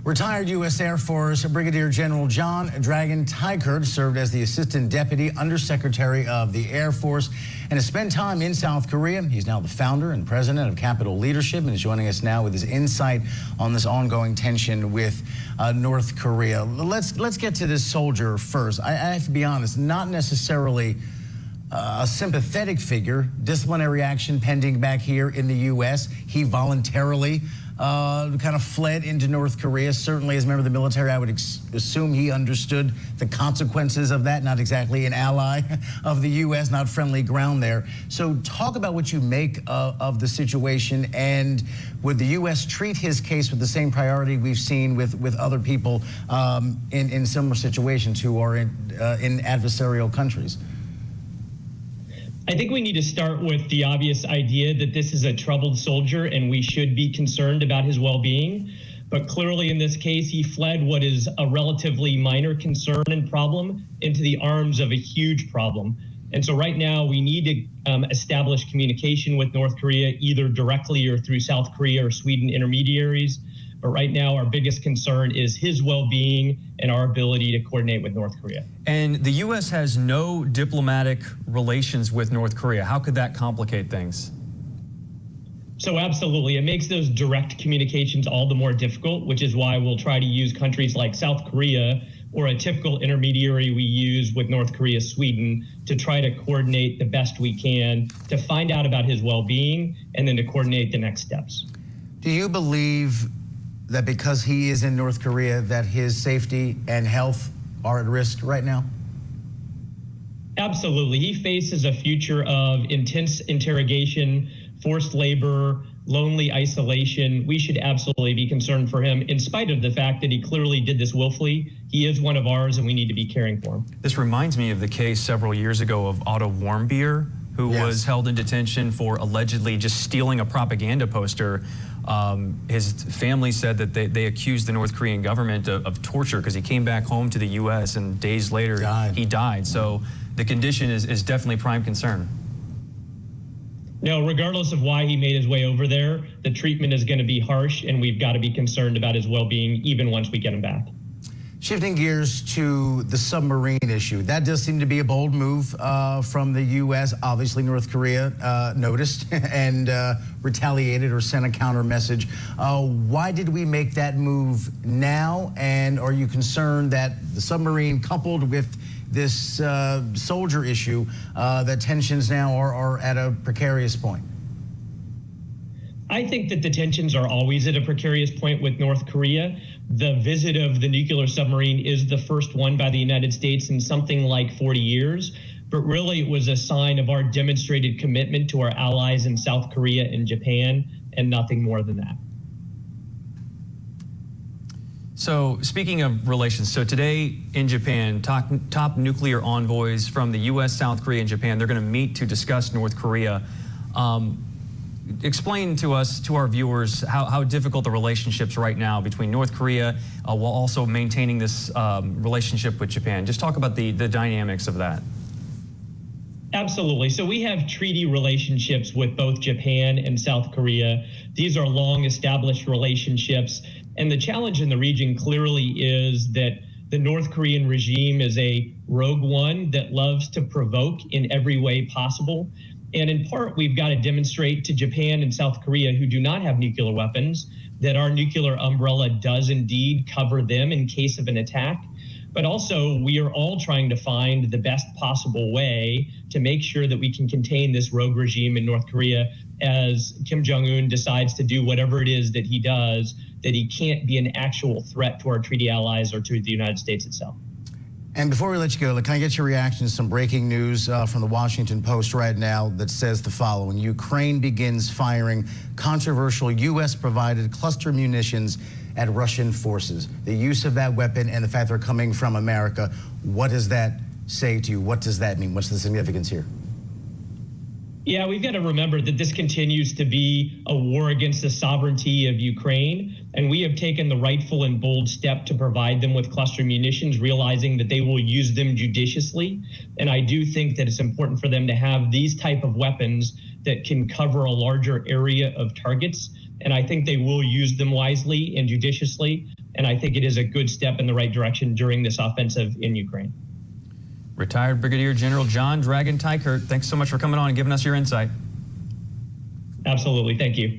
Retired U.S. Air Force Brigadier General John Dragon Teichert served as the Assistant Deputy Undersecretary of the Air Force and has spent time in South Korea. He's now the founder and president of Capital Leadership and is joining us now with his insight on this ongoing tension with North Korea. Let's get to this soldier first. I have to be honest, not necessarily a sympathetic figure. Disciplinary action pending back here in the U.S. He voluntarily kind of fled into North Korea. Certainly as a member of the military, I would assume he understood the consequences of that. Not exactly an ally of the U.S., not friendly ground there. So talk about what you make of the situation, and would the U.S. treat his case with the same priority we've seen with other people in similar situations who are in adversarial countries? I think we need to start with the obvious idea that this is a troubled soldier and we should be concerned about his well-being. But clearly in this case, he fled what is a relatively minor concern and problem into the arms of a huge problem. And so right now we need to establish communication with North Korea, either directly or through South Korea or Sweden intermediaries. But right now, our biggest concern is his well-being and our ability to coordinate with North Korea. And the U.S. has no diplomatic relations with North Korea. How could that complicate things? So absolutely. It makes those direct communications all the more difficult, which is why we'll try to use countries like South Korea or a typical intermediary we use with North Korea, Sweden, to try to coordinate the best we can to find out about his well-being and then to coordinate the next steps. Do you believe that because he is in North Korea, that his safety and health are at risk right now? Absolutely. He faces a future of intense interrogation, forced labor, lonely isolation. We should absolutely be concerned for him, in spite of the fact that he clearly did this willfully. He is one of ours, and we need to be caring for him. This reminds me of the case several years ago of Otto Warmbier, who was held in detention for allegedly just stealing a propaganda poster. His family said that they accused the North Korean government of torture because he came back home to the U.S. and days later he died. So the condition is definitely prime concern. No, regardless of why he made his way over there, the treatment is going to be harsh, and we've got to be concerned about his well-being even once we get him back. Shifting gears to the submarine issue, that does seem to be a bold move from the U.S. Obviously, North Korea noticed and retaliated or sent a counter message. Why did we make that move now? And are you concerned that the submarine, coupled with this soldier issue, that tensions now are at a precarious point? I think that the tensions are always at a precarious point with North Korea. The visit of the nuclear submarine is the first one by the United States in something like 40 years. But really, it was a sign of our demonstrated commitment to our allies in South Korea and Japan, and nothing more than that. So speaking of relations, so today in Japan, top nuclear envoys from the U.S., South Korea, and Japan, they're going to meet to discuss North Korea. Explain to us, to our viewers, how difficult the relationships right now between North Korea while also maintaining this relationship with Japan. Just talk about the dynamics of that. Absolutely. So we have treaty relationships with both Japan and South Korea. These are long established relationships. And the challenge in the region clearly is that the North Korean regime is a rogue one that loves to provoke in every way possible. And in part, we've got to demonstrate to Japan and South Korea, who do not have nuclear weapons, that our nuclear umbrella does indeed cover them in case of an attack. But also, we are all trying to find the best possible way to make sure that we can contain this rogue regime in North Korea as Kim Jong-un decides to do whatever it is that he does, that he can't be an actual threat to our treaty allies or to the United States itself. And before we let you go, can I get your reaction to some breaking news from the Washington Post right now that says the following: Ukraine begins firing controversial U.S.-provided cluster munitions at Russian forces. The use of that weapon and the fact they're coming from America, what does that say to you? What does that mean? What's the significance here? Yeah, we've got to remember that this continues to be a war against the sovereignty of Ukraine, and we have taken the rightful and bold step to provide them with cluster munitions, realizing that they will use them judiciously. And I do think that it's important for them to have these type of weapons that can cover a larger area of targets and I think they will use them wisely and judiciously. And I think it is a good step in the right direction during this offensive in Ukraine. Retired Brigadier General John Dragon Teichert, thanks so much for coming on and giving us your insight. Absolutely. Thank you.